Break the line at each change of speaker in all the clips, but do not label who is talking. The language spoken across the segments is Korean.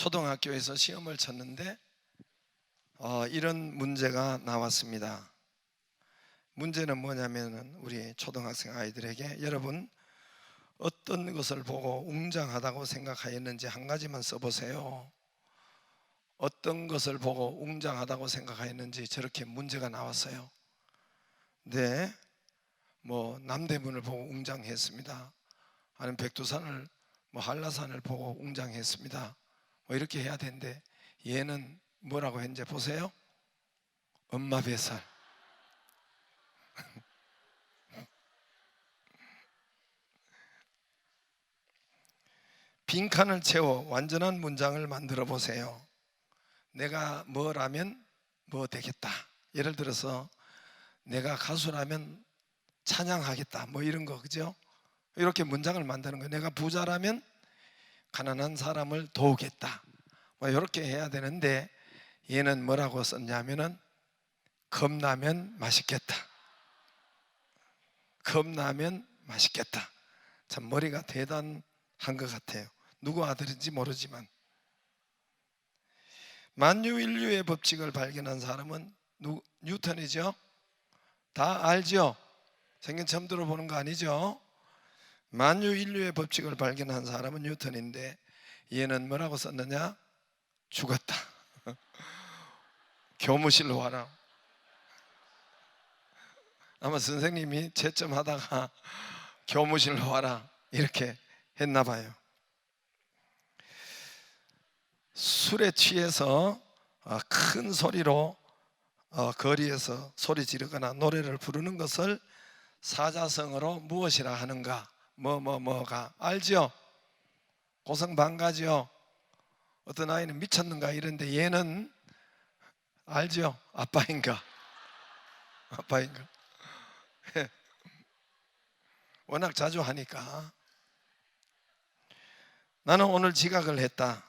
초등학교에서 시험을 쳤는데 이런 문제가 나왔습니다. 문제는 뭐냐면 우리 초등학생 아이들에게 여러분 어떤 것을 보고 웅장하다고 생각하였는지 한 가지만 써보세요. 어떤 것을 보고 웅장하다고 생각하였는지 저렇게 문제가 나왔어요. 네, 뭐 남대문을 보고 웅장했습니다. 아니면 백두산을 한라산을 보고 웅장했습니다. 뭐 이렇게 해야 되는데 얘는 뭐라고 했는지 보세요. 엄마 뱃살. 빈칸을 채워 완전한 문장을 만들어 보세요. 내가 뭐라면 뭐 되겠다. 예를 들어서 내가 가수라면 찬양하겠다. 뭐 이런 거, 그죠? 이렇게 문장을 만드는 거예요. 내가 부자라면 가난한 사람을 도우겠다. 뭐 이렇게 해야 되는데 얘는 뭐라고 썼냐면은 겁나면 맛있겠다. 겁나면 맛있겠다. 참 머리가 대단한 것 같아요. 누구 아들인지 모르지만 만유인류의 법칙을 발견한 사람은 뉴턴이죠. 다 알죠? 생전 처음 들어보는 거 아니죠? 만유인류의 법칙을 발견한 사람은 뉴턴인데 얘는 뭐라고 썼느냐? 죽었다. 교무실로 와라. 아마 선생님이 채점하다가 교무실로 와라 이렇게 했나 봐요. 술에 취해서 큰 소리로 거리에서 소리 지르거나 노래를 부르는 것을 사자성어로 무엇이라 하는가? 뭐가 알죠? 고성방가죠. 어떤 아이는 미쳤는가 이런데 얘는 알죠? 아빠인가? 아빠인가? 워낙 자주 하니까. 나는 오늘 지각을 했다.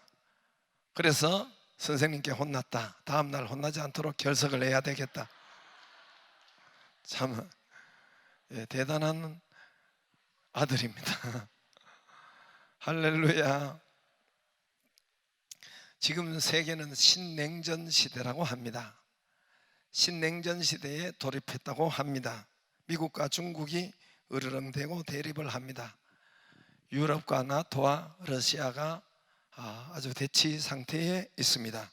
그래서 선생님께 혼났다. 다음 날 혼나지 않도록 결석을 해야 되겠다. 참 대단한 아들입니다. 할렐루야. 지금 세계는 신냉전 시대라고 합니다. 신냉전 시대에 돌입했다고 합니다. 미국과 중국이 으르렁대고 대립을 합니다. 유럽과 나토와 러시아가 아주 대치 상태에 있습니다.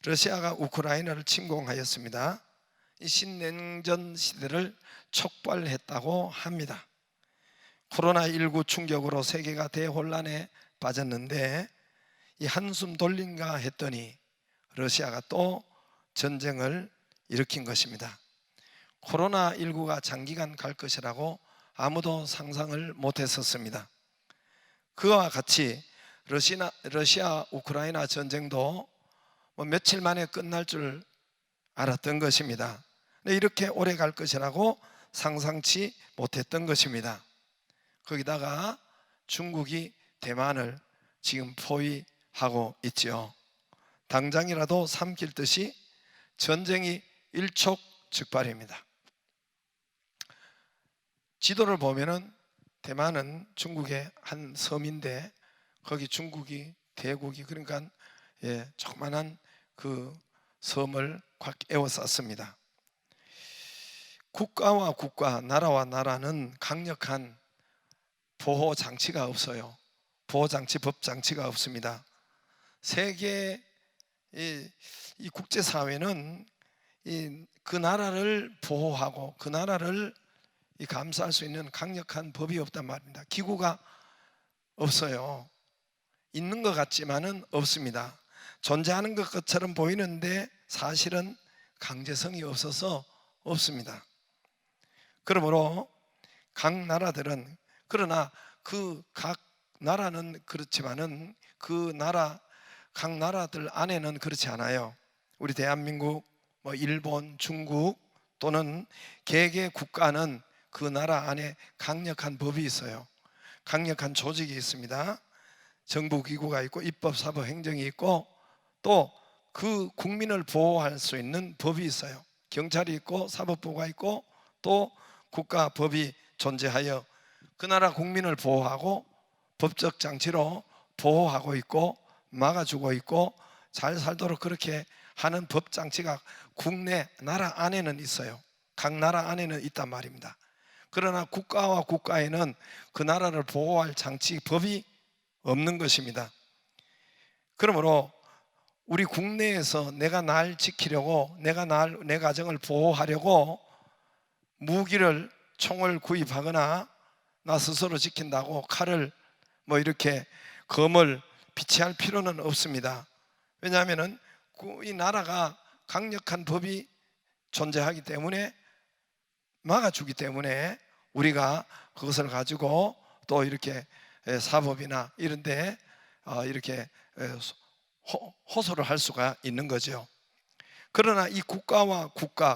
러시아가 우크라이나를 침공하였습니다. 이 신냉전 시대를 촉발했다고 합니다. 코로나19 충격으로 세계가 대혼란에 빠졌는데 이 한숨 돌린가 했더니 러시아가 또 전쟁을 일으킨 것입니다. 코로나19가 장기간 갈 것이라고 아무도 상상을 못했었습니다. 그와 같이 러시아 우크라이나 전쟁도 며칠 만에 끝날 줄 알았던 것입니다. 이렇게 오래 갈 것이라고 상상치 못했던 것입니다. 거기다가 중국이 대만을 지금 포위하고 있죠. 당장이라도 삼킬 듯이 전쟁이 일촉즉발입니다. 지도를 보면은 대만은 중국의 한 섬인데 거기 중국이 대국이 그러니까 조그만한 그 섬을 꽉 에워쌌습니다. 국가와 국가, 나라와 나라는 강력한 보호 장치가 없어요. 보호 장치, 법 장치가 없습니다. 세계 이 국제 사회는 그 나라를 보호하고 그 나라를 감싸할 수 있는 강력한 법이 없단 말입니다. 기구가 없어요. 있는 것 같지만은 없습니다. 존재하는 것처럼 보이는데 사실은 강제성이 없어서 없습니다. 그러므로 각 나라들은 그러나 그 각 나라는 그렇지만은 그 나라 각 나라들 안에는 그렇지 않아요. 우리 대한민국, 일본, 중국 또는 개개 국가는 그 나라 안에 강력한 법이 있어요. 강력한 조직이 있습니다. 정부기구가 있고 입법, 사법, 행정이 있고 또 그 국민을 보호할 수 있는 법이 있어요. 경찰이 있고 사법부가 있고 또 국가법이 존재하여 그 나라 국민을 보호하고 법적 장치로 보호하고 있고 막아주고 있고 잘 살도록 그렇게 하는 법 장치가 국내 나라 안에는 있어요. 각 나라 안에는 있단 말입니다. 그러나 국가와 국가에는 그 나라를 보호할 장치, 법이 없는 것입니다. 그러므로 우리 국내에서 내가 날 지키려고, 내 가정을 보호하려고 무기를, 총을 구입하거나 나 스스로 지킨다고 칼을 이렇게 검을 비치할 필요는 없습니다. 왜냐하면 이 나라가 강력한 법이 존재하기 때문에, 막아주기 때문에 우리가 그것을 가지고 또 이렇게 사법이나 이런 데 이렇게 호소를 할 수가 있는 거죠. 그러나 이 국가와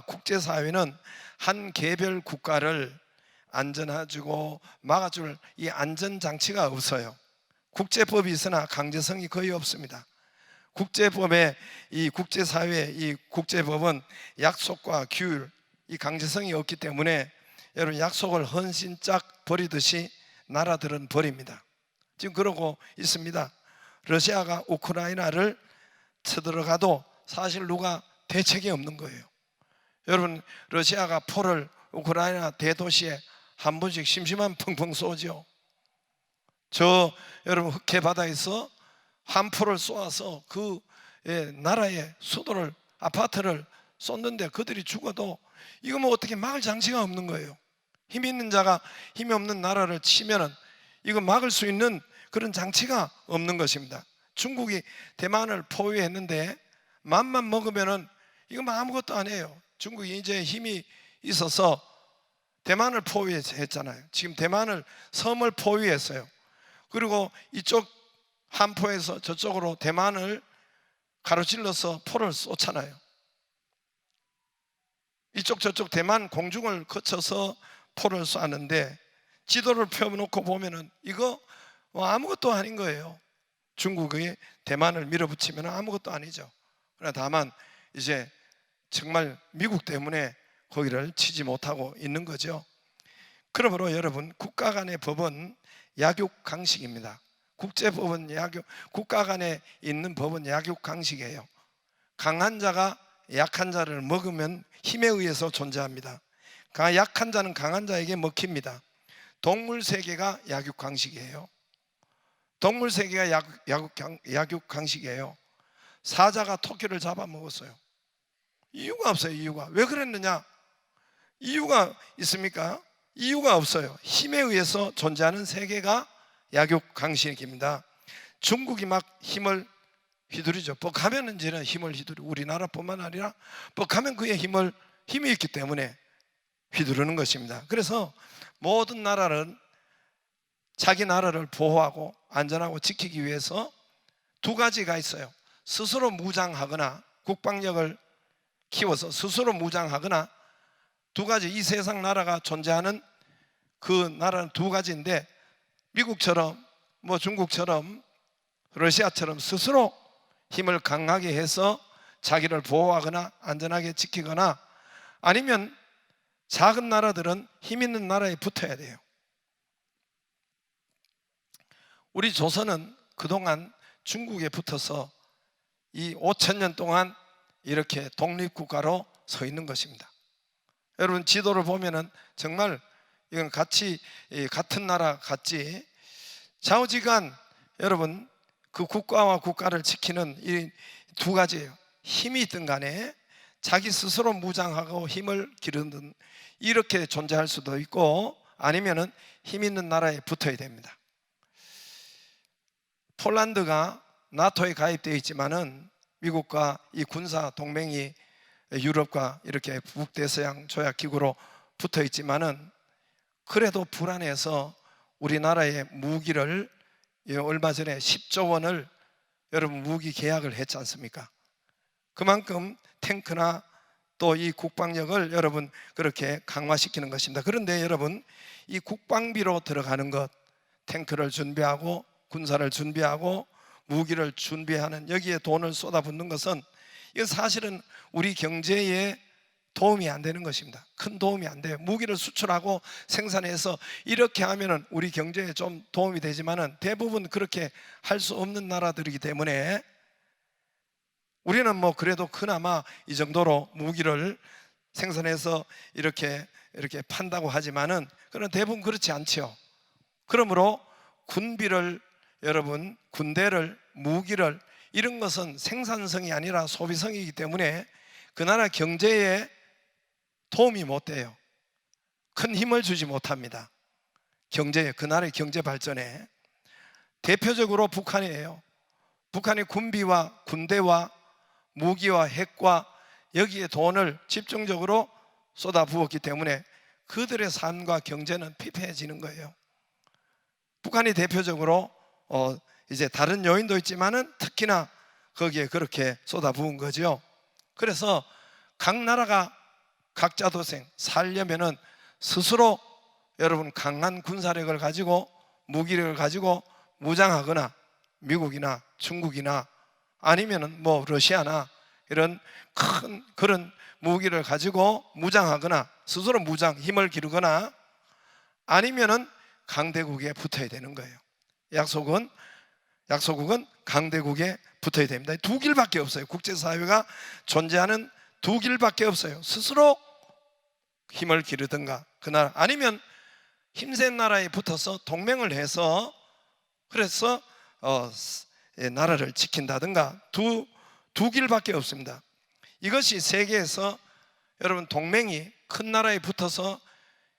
국제사회는 한 개별 국가를 안전해주고 막아줄 이 안전장치가 없어요. 국제법이 있으나 강제성이 거의 없습니다. 국제법의 이 국제사회의 이 국제법은 약속과 규율, 이 강제성이 없기 때문에 여러분, 약속을 헌신짝 버리듯이 나라들은 버립니다. 지금 그러고 있습니다. 러시아가 우크라이나를 쳐들어가도 사실 누가 대책이 없는 거예요. 여러분, 러시아가 포를 우크라이나 대도시에 한 번씩 심심하면 펑펑 쏘죠. 여러분, 흑해 바다에서 한 포를 쏘아서 그 나라의 수도를, 아파트를 쏟는데 그들이 죽어도 이거 어떻게 막을 장치가 없는 거예요. 힘 있는 자가 힘이 없는 나라를 치면은 이거 막을 수 있는 그런 장치가 없는 것입니다. 중국이 대만을 포위했는데 맘만 먹으면은 이거 아무것도 아니에요. 중국이 이제 힘이 있어서 대만을 포위했잖아요. 지금 대만을, 섬을 포위했어요. 그리고 이쪽 한포에서 저쪽으로 대만을 가로질러서 포를 쏘잖아요. 이쪽 저쪽 대만 공중을 거쳐서 포를 쏘는데 지도를 펴놓고 보면은 이거 아무것도 아닌 거예요. 중국이 대만을 밀어붙이면 아무것도 아니죠. 그러나 다만 이제 정말 미국 때문에 거기를 치지 못하고 있는 거죠. 그러므로 여러분, 국가 간의 법은 약육강식입니다. 국제법은 국가 간에 있는 법은 약육강식이에요. 강한 자가 약한 자를 먹으면 힘에 의해서 존재합니다. 약한 자는 강한 자에게 먹힙니다. 동물 세계가 약육강식이에요. 동물 세계가 약육강식이에요. 사자가 토끼를 잡아먹었어요. 이유가 없어요. 이유가. 왜 그랬느냐? 이유가 있습니까? 이유가 없어요. 힘에 의해서 존재하는 세계가 약육강식입니다. 중국이 막 힘을 휘두르죠. 뻑하면 이제는 힘을 휘두르고, 우리나라뿐만 아니라 뻑하면 그의 힘이 있기 때문에 휘두르는 것입니다. 그래서 모든 나라는 자기 나라를 보호하고 안전하고 지키기 위해서 두 가지가 있어요. 스스로 무장하거나, 국방력을 키워서 스스로 무장하거나, 두 가지, 이 세상 나라가 존재하는 그 나라는 두 가지인데, 미국처럼 중국처럼 러시아처럼 스스로 힘을 강하게 해서 자기를 보호하거나 안전하게 지키거나, 아니면 작은 나라들은 힘 있는 나라에 붙어야 돼요. 우리 조선은 그동안 중국에 붙어서 이 5,000년 동안 이렇게 독립국가로 서 있는 것입니다. 여러분, 지도를 보면은 정말 이건 같은 나라 같지, 좌우지간 여러분, 그 국가와 국가를 지키는 이 두 가지예요. 힘이 있든 간에 자기 스스로 무장하고 힘을 기르는, 이렇게 존재할 수도 있고, 아니면은 힘 있는 나라에 붙어야 됩니다. 폴란드가 나토에 가입되어 있지만은 미국과 이 군사 동맹이 유럽과 이렇게 북대서양 조약기구로 붙어 있지만은 그래도 불안해서 우리나라의 무기를 얼마 전에 10조 원을 여러분 무기 계약을 했지 않습니까? 그만큼 탱크나 또 이 국방력을 여러분 그렇게 강화시키는 것입니다. 그런데 여러분, 이 국방비로 들어가는 것, 탱크를 준비하고 군사를 준비하고 무기를 준비하는, 여기에 돈을 쏟아붓는 것은 이건 사실은 우리 경제에 도움이 안 되는 것입니다. 큰 도움이 안 돼요. 무기를 수출하고 생산해서 이렇게 하면은 우리 경제에 좀 도움이 되지만은 대부분 그렇게 할 수 없는 나라들이기 때문에 우리는 뭐 그래도 그나마 이 정도로 무기를 생산해서 이렇게 판다고 하지만은 그런 대부분 그렇지 않죠. 그러므로 군비를, 여러분, 군대를, 무기를, 이런 것은 생산성이 아니라 소비성이기 때문에 그 나라 경제에 도움이 못 돼요. 큰 힘을 주지 못합니다. 경제에, 그 나라의 경제 발전에. 대표적으로 북한이에요. 북한이 군비와 군대와 무기와 핵과 여기에 돈을 집중적으로 쏟아부었기 때문에 그들의 삶과 경제는 피폐해지는 거예요. 북한이 대표적으로 이제 다른 요인도 있지만은 특히나 거기에 그렇게 쏟아부은 거죠. 그래서 각 나라가 각자 도생 살려면은 스스로 여러분 강한 군사력을 가지고 무기력을 가지고 무장하거나 미국이나 중국이나 아니면은 뭐 러시아나 이런 큰 그런 무기를 가지고 무장하거나 스스로 무장 힘을 기르거나 아니면은 강대국에 붙어야 되는 거예요. 약소국은 강대국에 붙어야 됩니다. 두 길밖에 없어요. 국제사회가 존재하는 두 길밖에 없어요. 스스로 힘을 기르든가 그 나라, 아니면 힘센 나라에 붙어서 동맹을 해서 그래서 나라를 지킨다든가 두 길밖에 없습니다. 이것이 세계에서 여러분 동맹이 큰 나라에 붙어서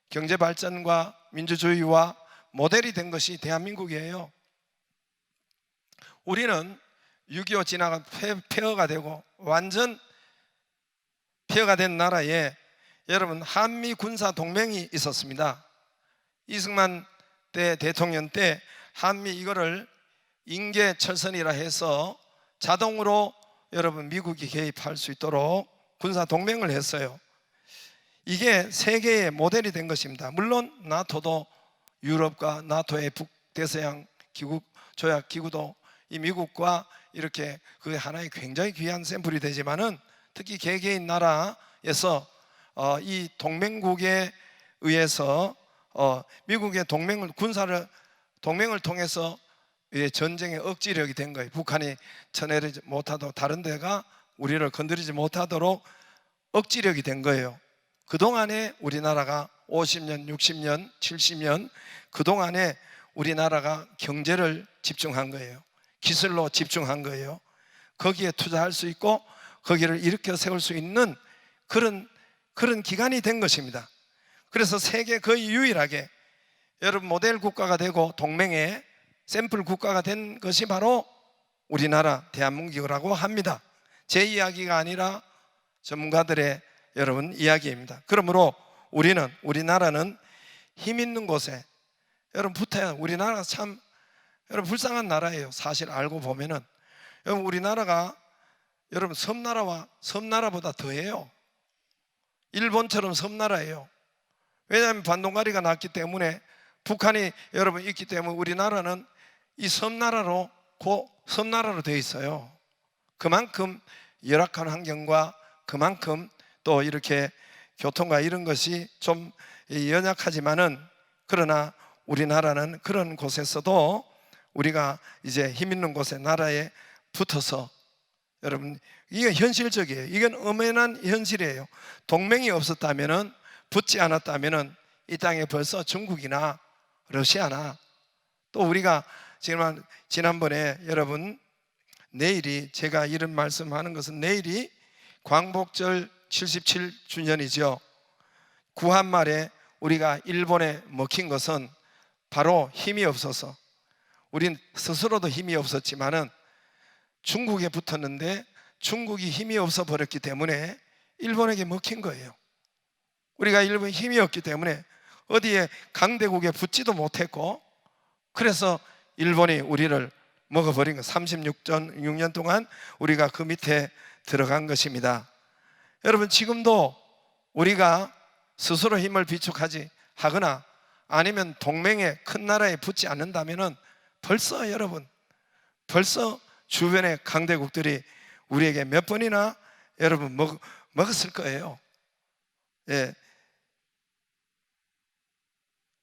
경제 발전과 민주주의와 모델이 된 것이 대한민국이에요. 우리는 6.25 지나가 폐허가 되고 완전 폐허가 된 나라에 여러분 한미 군사 동맹이 있었습니다. 이승만 때 대통령 때 한미 이거를 인계철선이라 해서 자동으로 여러분 미국이 개입할 수 있도록 군사 동맹을 했어요. 이게 세계의 모델이 된 것입니다. 물론 나토도 유럽과 나토의 북대서양 기구 조약 기구도 이 미국과 이렇게 그 하나의 굉장히 귀한 샘플이 되지만은 특히 개개인 나라에서 이 동맹국에 의해서 미국의 동맹을 통해서 전쟁의 억지력이 된 거예요. 북한이 쳐내리지 못하도록 다른 데가 우리를 건드리지 못하도록 억지력이 된 거예요. 그동안에 우리나라가 50년, 60년, 70년 그동안에 우리나라가 경제를 집중한 거예요. 기술로 집중한 거예요. 거기에 투자할 수 있고 거기를 일으켜 세울 수 있는 그런 기간이 된 것입니다. 그래서 세계 거의 유일하게 여러분 모델 국가가 되고 동맹의 샘플 국가가 된 것이 바로 우리나라 대한민국이라고 합니다. 제 이야기가 아니라 전문가들의 여러분 이야기입니다. 그러므로 우리나라는 힘 있는 곳에 여러분 붙어야, 우리나라가 참 여러분 불쌍한 나라예요. 사실 알고 보면은 여러분 우리나라가 여러분 섬나라보다 더해요. 일본처럼 섬나라예요. 왜냐하면 반동가리가 났기 때문에, 북한이 여러분 있기 때문에 우리나라는 이 섬나라로 되어 있어요. 그만큼 열악한 환경과 그만큼 또 이렇게 교통과 이런 것이 좀 연약하지만은, 그러나 우리나라는 그런 곳에서도 우리가 이제 힘 있는 곳에 나라에 붙어서, 여러분 이게 현실적이에요. 이건 엄연한 현실이에요. 동맹이 없었다면은, 붙지 않았다면은 이 땅에 벌써 중국이나 러시아나, 또 우리가 지난번에 여러분 내일이, 제가 이런 말씀하는 것은 내일이 광복절 77주년이죠. 구한말에 우리가 일본에 먹힌 것은 바로 힘이 없어서, 우린 스스로도 힘이 없었지만은 중국에 붙었는데 중국이 힘이 없어 버렸기 때문에 일본에게 먹힌 거예요. 우리가 일본에 힘이 없기 때문에 어디에 강대국에 붙지도 못했고, 그래서 일본이 우리를 먹어버린 거, 36년 동안 우리가 그 밑에 들어간 것입니다. 여러분 지금도 우리가 스스로 힘을 비축하지 하거나 아니면 동맹에 큰 나라에 붙지 않는다면은 벌써 주변의 강대국들이 우리에게 몇 번이나 여러분 먹었을 거예요. 예.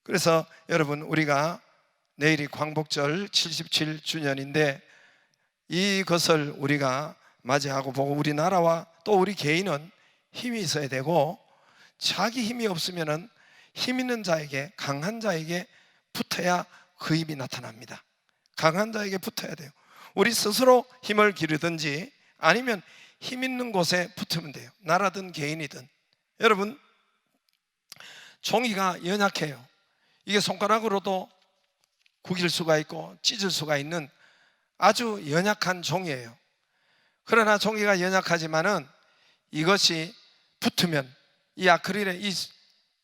그래서 여러분, 우리가 내일이 광복절 77주년인데 이것을 우리가 맞이하고 보고, 우리나라와 또 우리 개인은 힘이 있어야 되고, 자기 힘이 없으면은 힘 있는 자에게, 강한 자에게 붙어야 그 힘이 나타납니다. 강한 자에게 붙어야 돼요. 우리 스스로 힘을 기르든지 아니면 힘 있는 곳에 붙으면 돼요. 나라든 개인이든. 여러분, 종이가 연약해요. 이게 손가락으로도 구길 수가 있고 찢을 수가 있는 아주 연약한 종이에요. 그러나 종이가 연약하지만은 이것이 붙으면, 이 아크릴에, 이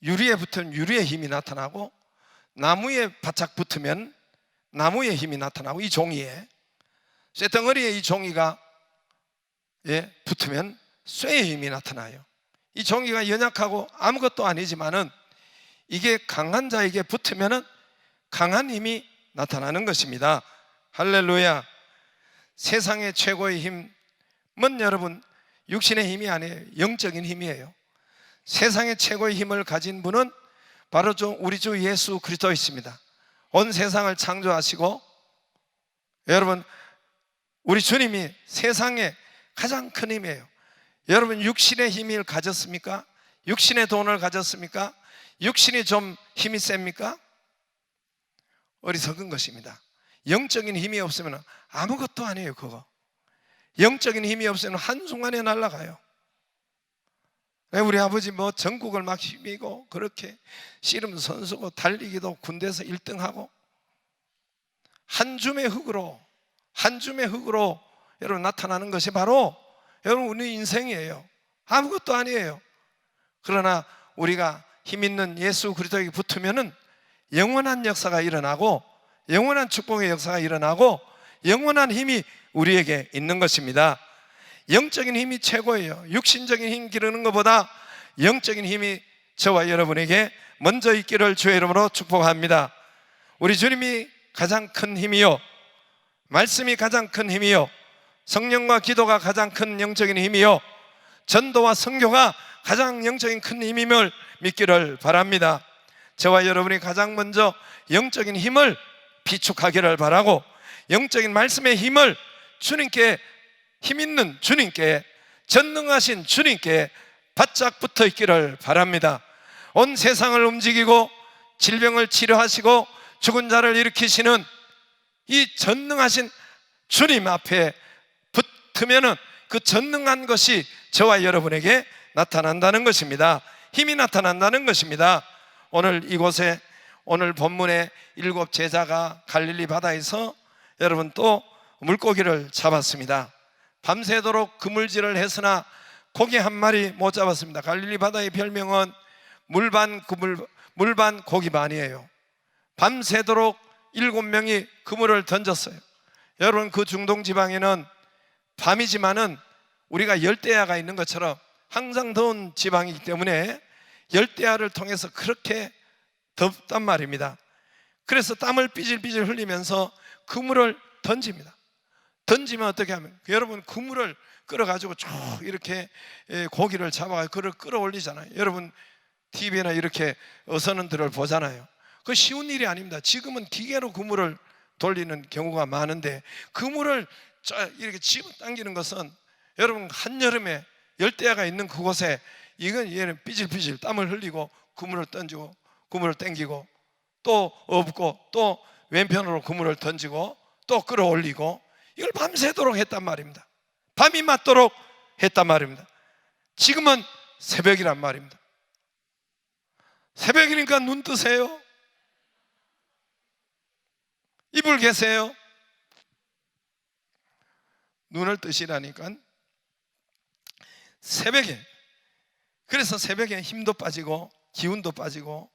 유리에 붙으면 유리의 힘이 나타나고, 나무에 바짝 붙으면 나무의 힘이 나타나고, 이 종이에, 쇠덩어리에 이 종이가 붙으면 쇠의 힘이 나타나요. 이 종이가 연약하고 아무것도 아니지만은 이게 강한 자에게 붙으면은 강한 힘이 나타나는 것입니다. 할렐루야. 세상의 최고의 힘은 여러분 육신의 힘이 아니에요. 영적인 힘이에요. 세상의 최고의 힘을 가진 분은 바로 우리 주 예수 그리스도이십니다. 온 세상을 창조하시고, 여러분, 우리 주님이 세상의 가장 큰 힘이에요. 여러분, 육신의 힘을 가졌습니까? 육신의 돈을 가졌습니까? 육신이 좀 힘이 셉니까? 어리석은 것입니다. 영적인 힘이 없으면 아무것도 아니에요. 그거 영적인 힘이 없으면 한순간에 날아가요. 우리 아버지 뭐 전국을 막 힘이고 그렇게 씨름 선수고 달리기도 군대에서 1등하고 한 줌의 흙으로 여러분 나타나는 것이 바로 여러분 우리 인생이에요. 아무것도 아니에요. 그러나 우리가 힘 있는 예수 그리스도에게 붙으면은 영원한 역사가 일어나고, 영원한 축복의 역사가 일어나고, 영원한 힘이 우리에게 있는 것입니다. 영적인 힘이 최고예요. 육신적인 힘 기르는 것보다 영적인 힘이 저와 여러분에게 먼저 있기를 주의 이름으로 축복합니다. 우리 주님이 가장 큰 힘이요, 말씀이 가장 큰 힘이요, 성령과 기도가 가장 큰 영적인 힘이요, 전도와 선교가 가장 영적인 큰 힘임을 믿기를 바랍니다. 저와 여러분이 가장 먼저 영적인 힘을 비축하기를 바라고, 영적인 말씀의 힘을 주님께, 힘 있는 주님께, 전능하신 주님께 바짝 붙어 있기를 바랍니다. 온 세상을 움직이고 질병을 치료하시고 죽은 자를 일으키시는 이 전능하신 주님 앞에 붙으면은 그 전능한 것이 저와 여러분에게 나타난다는 것입니다. 힘이 나타난다는 것입니다. 오늘 이곳에, 오늘 본문에 7 제자가 갈릴리 바다에서 여러분 또 물고기를 잡았습니다. 밤새도록 그물질을 했으나 고기 한 마리 못 잡았습니다. 갈릴리 바다의 별명은 물반 고기 반이에요. 밤새도록 7명이 그물을 던졌어요. 여러분, 그 중동 지방에는 밤이지만은 우리가 열대야가 있는 것처럼 항상 더운 지방이기 때문에 열대야를 통해서 그렇게 덥단 말입니다. 그래서 땀을 삐질삐질 흘리면서 그물을 던집니다. 던지면 어떻게 하면, 여러분 그물을 끌어가지고 쭉 이렇게 고기를 잡아서 그를 끌어올리잖아요. 여러분 TV나 이렇게 어선들을 보잖아요. 그 쉬운 일이 아닙니다. 지금은 기계로 그물을 돌리는 경우가 많은데, 그물을 이렇게 집어당기는 것은 여러분 한여름에 열대야가 있는 그곳에 이건 얘는 삐질삐질 땀을 흘리고 그물을 던지고 그물을 당기고 또 엎고 또 왼편으로 그물을 던지고 또 끌어올리고, 이걸 밤새도록 했단 말입니다. 밤이 맞도록 했단 말입니다. 지금은 새벽이란 말입니다. 새벽이니까 눈 뜨세요. 이불 계세요. 눈을 뜨시라니까. 새벽에, 그래서 새벽에 힘도 빠지고 기운도 빠지고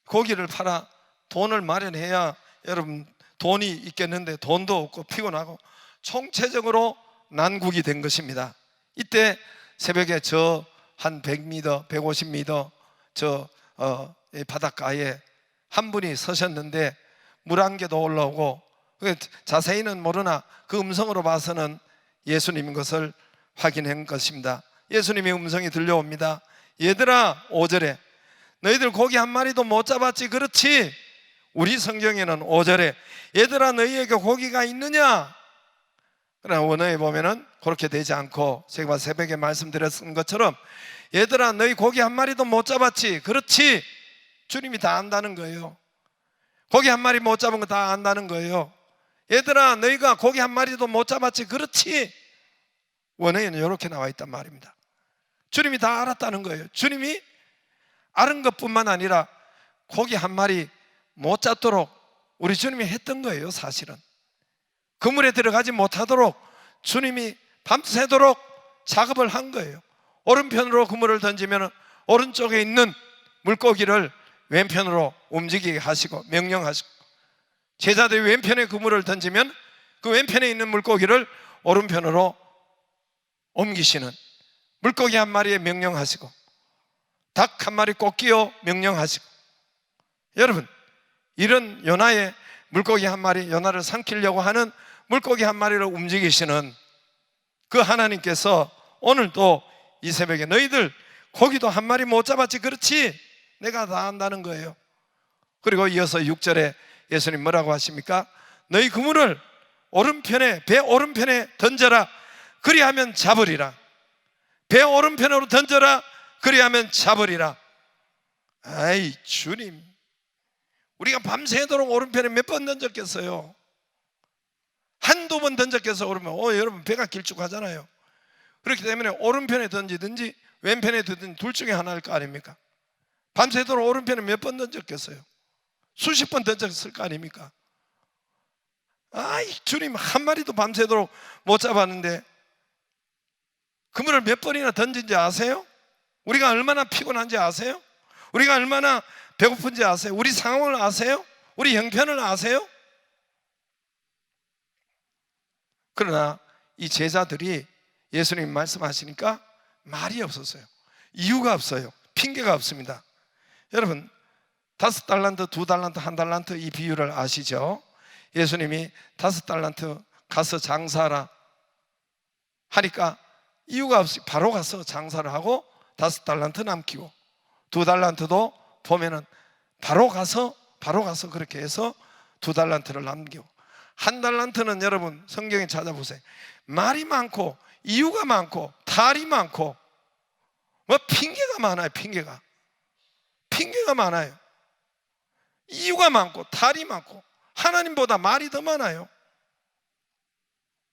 고기를 팔아 돈을 마련해야 여러분 돈이 있겠는데 돈도 없고 피곤하고 총체적으로 난국이 된 것입니다. 이때 새벽에 저 한 100m, 150m 저 바닷가에 한 분이 서셨는데 물 한 개도 올라오고, 자세히는 모르나 그 음성으로 봐서는 예수님인 것을 확인한 것입니다. 예수님의 음성이 들려옵니다. 얘들아 5절에 너희들 고기 한 마리도 못 잡았지 그렇지? 우리 성경에는 5절에 얘들아 너희에게 고기가 있느냐? 그러나 원어에 보면은 그렇게 되지 않고 제가 새벽에 말씀드렸던 것처럼 얘들아 너희 고기 한 마리도 못 잡았지 그렇지? 주님이 다 안다는 거예요. 고기 한 마리 못 잡은 거 다 안다는 거예요. 얘들아 너희가 고기 한 마리도 못 잡았지 그렇지? 원어에는 이렇게 나와 있단 말입니다. 주님이 다 알았다는 거예요. 주님이 아는 것뿐만 아니라 고기 한 마리 못 잡도록 우리 주님이 했던 거예요. 사실은 그물에 들어가지 못하도록 주님이 밤새도록 작업을 한 거예요. 오른편으로 그물을 던지면 오른쪽에 있는 물고기를 왼편으로 움직이게 하시고 명령하시고, 제자들이 왼편에 그물을 던지면 그 왼편에 있는 물고기를 오른편으로 옮기시는, 물고기 한 마리에 명령하시고 닭 한 마리 꼭 끼워 명령하시고, 여러분 이런 요나의 물고기 한 마리, 요나를 삼키려고 하는 물고기 한 마리를 움직이시는 그 하나님께서 오늘도 이 새벽에 너희들 고기도 한 마리 못 잡았지 그렇지? 내가 다 안다는 거예요. 그리고 이어서 6절에 예수님 뭐라고 하십니까? 너희 그물을 오른편에, 배 오른편에 던져라. 그리하면 잡으리라. 배 오른편으로 던져라. 그리하면 잡으리라. 아이 주님, 우리가 밤새도록 오른편에 몇 번 던졌겠어요? 한두 번 던졌겠어. 그러면 여러분 배가 길쭉하잖아요. 그렇기 때문에 오른편에 던지든지 왼편에 던지든지 둘 중에 하나일 거 아닙니까? 밤새도록 오른편에 몇 번 던졌겠어요? 수십 번 던졌을 거 아닙니까? 아이 주님, 한 마리도 밤새도록 못 잡았는데 그물을 몇 번이나 던진지 아세요? 우리가 얼마나 피곤한지 아세요? 우리가 얼마나 배고픈지 아세요? 우리 상황을 아세요? 우리 형편을 아세요? 그러나 이 제자들이 예수님 말씀하시니까 말이 없었어요. 이유가 없어요. 핑계가 없습니다. 여러분 5달란트, 2달란트, 1달란트 이 비유를 아시죠? 예수님이 5달란트 가서 장사하라 하니까 이유가 없이 바로 가서 장사를 하고 5달란트 남기고, 2달란트도 보면은 바로 가서 그렇게 해서 2달란트를 남기고, 1달란트는 여러분 성경에 찾아보세요. 말이 많고 이유가 많고 탈이 많고 뭐 핑계가 많아요. 핑계가 많아요. 이유가 많고 탈이 많고 하나님보다 말이 더 많아요.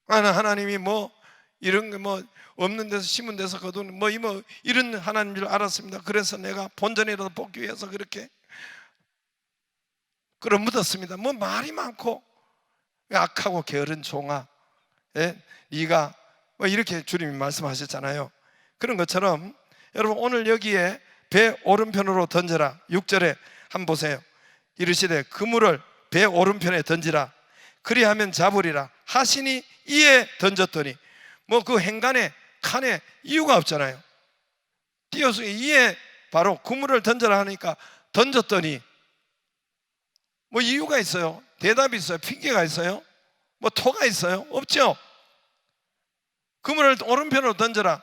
하나님이 뭐 이런 게 뭐 없는 데서 심은 데서 거둔 뭐 이런 하나님인 줄 알았습니다. 그래서 내가 본전이라도 뽑기 위해서 그렇게 묻었습니다. 뭐 말이 많고 악하고 게으른 종아, 네가 뭐 이렇게 주님이 말씀하셨잖아요. 그런 것처럼 여러분 오늘 여기에 배 오른편으로 던져라 6절에 한번 보세요. 이르시되 그물을 배 오른편에 던지라. 그리하면 잡으리라 하시니 이에 던졌더니, 뭐 그 행간에 칸에 이유가 없잖아요. 띄어서 이에 바로 그물을 던져라 하니까 던졌더니 뭐 이유가 있어요? 대답이 있어요? 핑계가 있어요? 뭐 토가 있어요? 없죠? 그물을 오른편으로 던져라.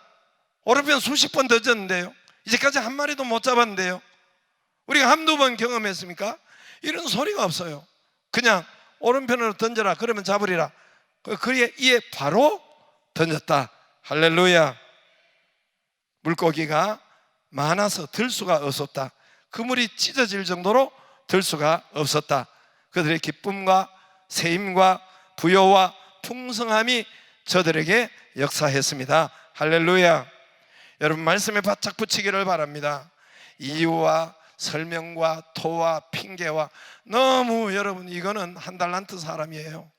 오른편 수십 번 던졌는데요, 이제까지 한 마리도 못 잡았는데요, 우리가 한두 번 경험했습니까? 이런 소리가 없어요. 그냥 오른편으로 던져라 그러면 잡으리라. 그의 이에 바로 던졌다. 할렐루야. 물고기가 많아서 들 수가 없었다. 그물이 찢어질 정도로 들 수가 없었다. 그들의 기쁨과 세임과 부여와 풍성함이 저들에게 역사했습니다. 할렐루야. 여러분 말씀에 바짝 붙이기를 바랍니다. 이유와 설명과 토와 핑계와 너무, 여러분 이거는 1달란트 사람이에요.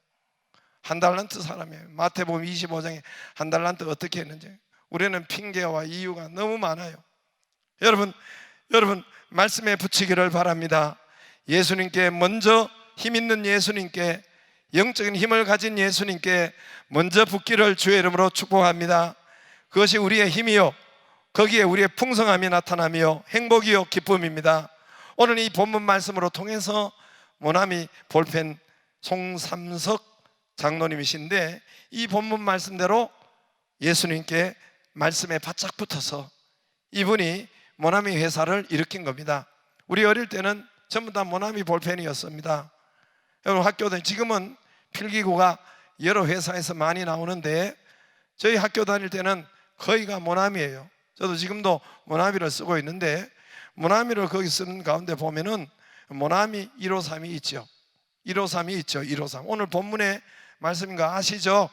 1달란트 사람이에요. 마태복음 25장에 1달란트 어떻게 했는지. 우리는 핑계와 이유가 너무 많아요. 여러분 말씀에 붙이기를 바랍니다. 예수님께 먼저, 힘 있는 예수님께, 영적인 힘을 가진 예수님께 먼저 붙기를 주의 이름으로 축복합니다. 그것이 우리의 힘이요, 거기에 우리의 풍성함이 나타나며 행복이요 기쁨입니다. 오늘 이 본문 말씀으로 통해서 모나미 볼펜 송삼석 장로님이신데, 이 본문 말씀대로 예수님께 말씀에 바짝 붙어서 이분이 모나미 회사를 일으킨 겁니다. 우리 어릴 때는 전부 다 모나미 볼펜이었습니다. 여러분, 학교 다닐 지금은 필기구가 여러 회사에서 많이 나오는데 저희 학교 다닐 때는 거의가 모나미예요. 저도 지금도 모나미를 쓰고 있는데, 모나미를 거기 쓰는 가운데 보면은 모나미 153이 있죠. 153이 있죠. 153. 오늘 본문의 말씀인 거 아시죠?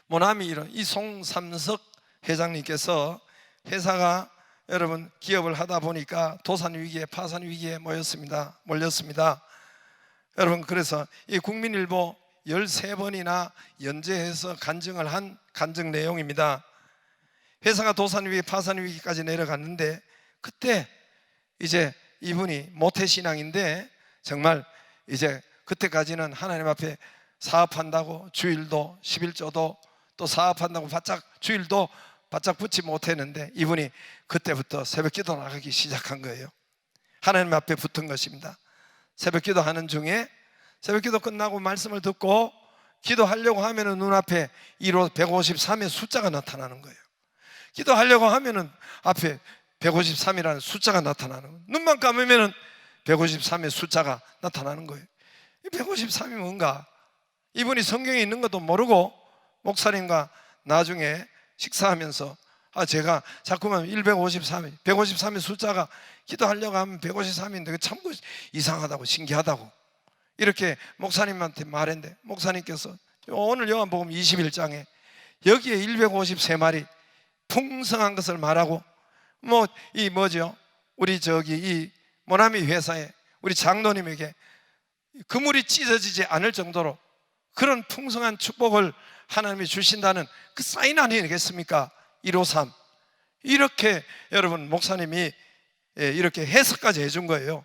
모나미 이 송삼석 회장님께서 회사가 여러분 기업을 하다 보니까 도산 위기에 파산 위기에 몰렸습니다. 여러분, 그래서 이 국민일보 13번이나 연재해서 간증을 한 간증 내용입니다. 회사가 도산 위기 파산 위기까지 내려갔는데, 그때 이제 이분이 모태신앙인데 정말 이제 그때까지는 하나님 앞에 사업한다고 주일도 11조도 또 사업한다고 바짝 주일도 바짝 붙지 못했는데, 이분이 그때부터 새벽기도 나가기 시작한 거예요. 하나님 앞에 붙은 것입니다. 새벽기도 하는 중에 새벽기도 끝나고 말씀을 듣고 기도하려고 하면은 눈앞에 1호 153의 숫자가 나타나는 거예요. 기도하려고 하면은 앞에 153이라는 숫자가 나타나는 거예요. 눈만 감으면은 153의 숫자가 나타나는 거예요. 이 153이 뭔가? 이분이 성경에 있는 것도 모르고 목사님과 나중에 식사하면서 제가 자꾸만 153의 숫자가 기도하려고 하면 153인데 참 이상하다고, 신기하다고 이렇게 목사님한테 말했는데, 목사님께서 오늘 요한복음 21장에 여기에 153마리 풍성한 것을 말하고, 우리 이 모나미 회사에 우리 장로님에게 그물이 찢어지지 않을 정도로 그런 풍성한 축복을 하나님이 주신다는 그 사인 아니겠습니까? 153. 이렇게 여러분 목사님이 이렇게 해석까지 해준 거예요.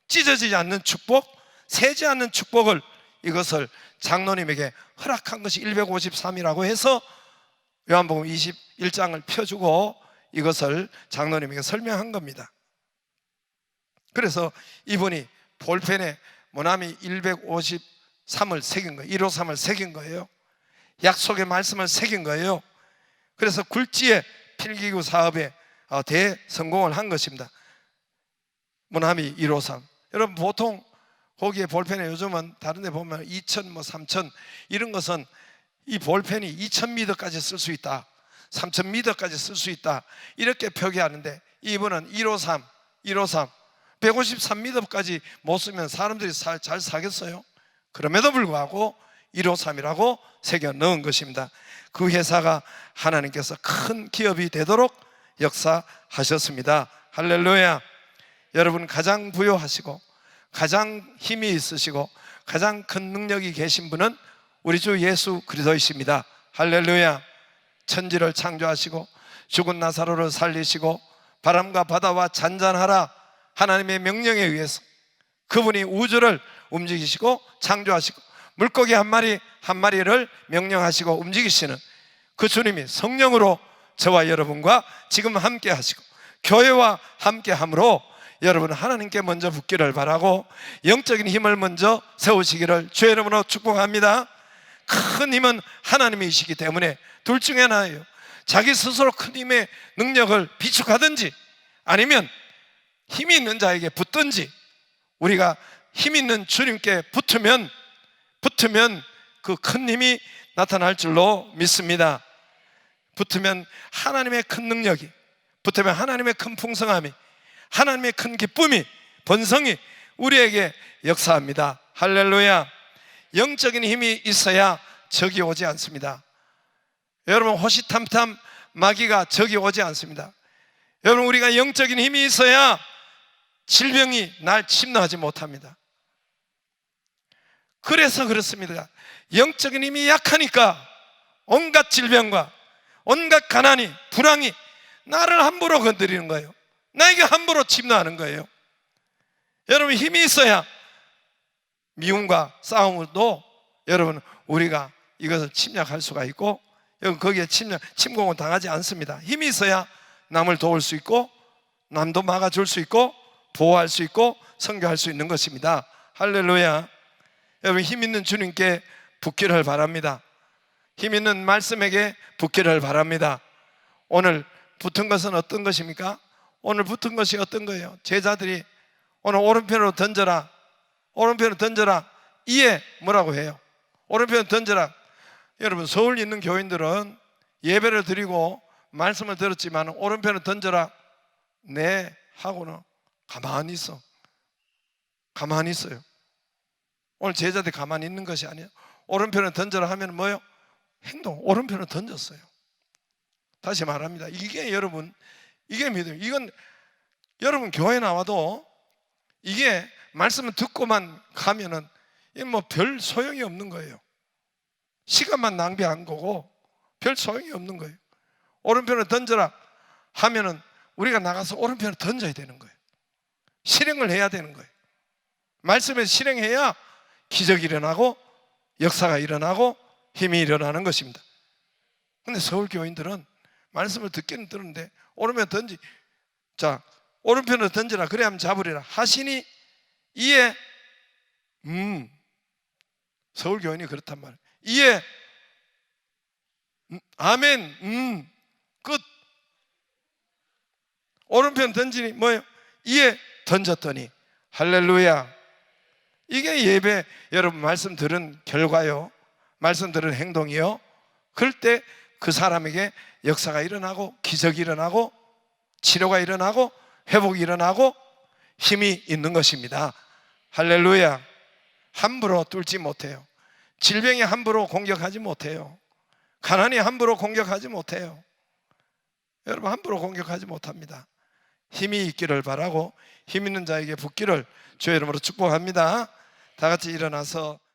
찢어지지 않는 축복, 새지 않는 축복을, 이것을 장로님에게 허락한 것이 153이라고 해서 요한복음 21장을 펴주고 이것을 장로님에게 설명한 겁니다. 그래서 이분이 볼펜에 모나미 153을 새긴 거예요. 153을 새긴 거예요. 약속의 말씀을 새긴 거예요. 그래서 굴지의 필기구 사업에 대성공을 한 것입니다. 모나미 153. 여러분, 보통 거기에 볼펜에 요즘은 다른 데 보면 2,000, 3,000 이런 것은 이 볼펜이 2,000미터까지 쓸 수 있다, 3,000미터까지 쓸 수 있다, 이렇게 표기하는데, 이분은 153 153미터까지 못 쓰면 사람들이 잘 사겠어요? 그럼에도 불구하고 153이라고 새겨 넣은 것입니다. 그 회사가 하나님께서 큰 기업이 되도록 역사하셨습니다. 할렐루야. 여러분, 가장 부유하시고 가장 힘이 있으시고 가장 큰 능력이 계신 분은 우리 주 예수 그리스도이십니다. 할렐루야. 천지를 창조하시고 죽은 나사로를 살리시고 바람과 바다와 잔잔하라 하나님의 명령에 의해서 그분이 우주를 움직이시고 창조하시고 물고기 한 마리를 명령하시고 움직이시는 그 주님이 성령으로 저와 여러분과 지금 함께 하시고 교회와 함께 함으로 여러분 하나님께 먼저 붙기를 바라고 영적인 힘을 먼저 세우시기를 주의 이름으로 축복합니다. 큰 힘은 하나님이시기 때문에 둘 중에 하나예요. 자기 스스로 큰 힘의 능력을 비축하든지 아니면 힘이 있는 자에게 붙든지, 우리가 힘 있는 주님께 붙으면 그 큰 힘이 나타날 줄로 믿습니다. 붙으면 하나님의 큰 능력이, 붙으면 하나님의 큰 풍성함이, 하나님의 큰 기쁨이, 번성이 우리에게 역사합니다. 할렐루야. 영적인 힘이 있어야 적이 오지 않습니다. 여러분, 호시탐탐 마귀가 적이 오지 않습니다. 여러분, 우리가 영적인 힘이 있어야 질병이 날 침노하지 못합니다. 그래서 그렇습니다. 영적인 힘이 약하니까 온갖 질병과 온갖 가난이, 불황이 나를 함부로 건드리는 거예요. 나에게 함부로 침노하는 거예요. 여러분, 힘이 있어야 미움과 싸움도 여러분 우리가 이것을 침략할 수가 있고, 거기에 침공은 당하지 않습니다. 힘이 있어야 남을 도울 수 있고 남도 막아줄 수 있고 보호할 수 있고 선교할 수 있는 것입니다. 할렐루야. 여러분, 힘 있는 주님께 붙기를 바랍니다. 힘 있는 말씀에게 붙기를 바랍니다. 오늘 붙은 것은 어떤 것입니까? 오늘 붙은 것이 어떤 거예요? 제자들이 오늘 오른편으로 던져라, 오른편으로 던져라. 이에 뭐라고 해요? 오른편으로 던져라. 여러분, 서울 있는 교인들은 예배를 드리고 말씀을 들었지만 오른편으로 던져라 네 하고는 가만히 있어. 가만히 있어요. 오늘 제자들이 가만히 있는 것이 아니에요. 오른편으로 던져라 하면 뭐예요? 행동, 오른편으로 던졌어요. 다시 말합니다. 이게 여러분, 이게 믿음. 이건 여러분 교회 나와도 이게 말씀을 듣고만 가면은 뭐 별 소용이 없는 거예요. 시간만 낭비한 거고 별 소용이 없는 거예요. 오른편으로 던져라 하면은 우리가 나가서 오른편으로 던져야 되는 거예요. 실행을 해야 되는 거예요. 말씀을 실행해야 기적이 일어나고 역사가 일어나고 힘이 일어나는 것입니다. 근데 서울 교인들은 말씀을 듣기는 들었는데 오른편으로 던지, 자, 오른편으로 던지라 그래야 하면 잡으리라 하시니 이에 서울 교인이 그렇단 말이에요. 이에 아멘 끝. 오른편 던지니 뭐예요? 이에 던졌더니 할렐루야. 이게 예배, 여러분 말씀 들은 결과요, 말씀 들은 행동이요. 그럴 때 그 사람에게 역사가 일어나고 기적이 일어나고 치료가 일어나고 회복이 일어나고 힘이 있는 것입니다. 할렐루야. 함부로 뚫지 못해요. 질병이 함부로 공격하지 못해요. 가난이 함부로 공격하지 못해요. 여러분, 함부로 공격하지 못합니다. 힘이 있기를 바라고 힘 있는 자에게 붙기를 주의 이름으로 축복합니다. 다 같이 일어나서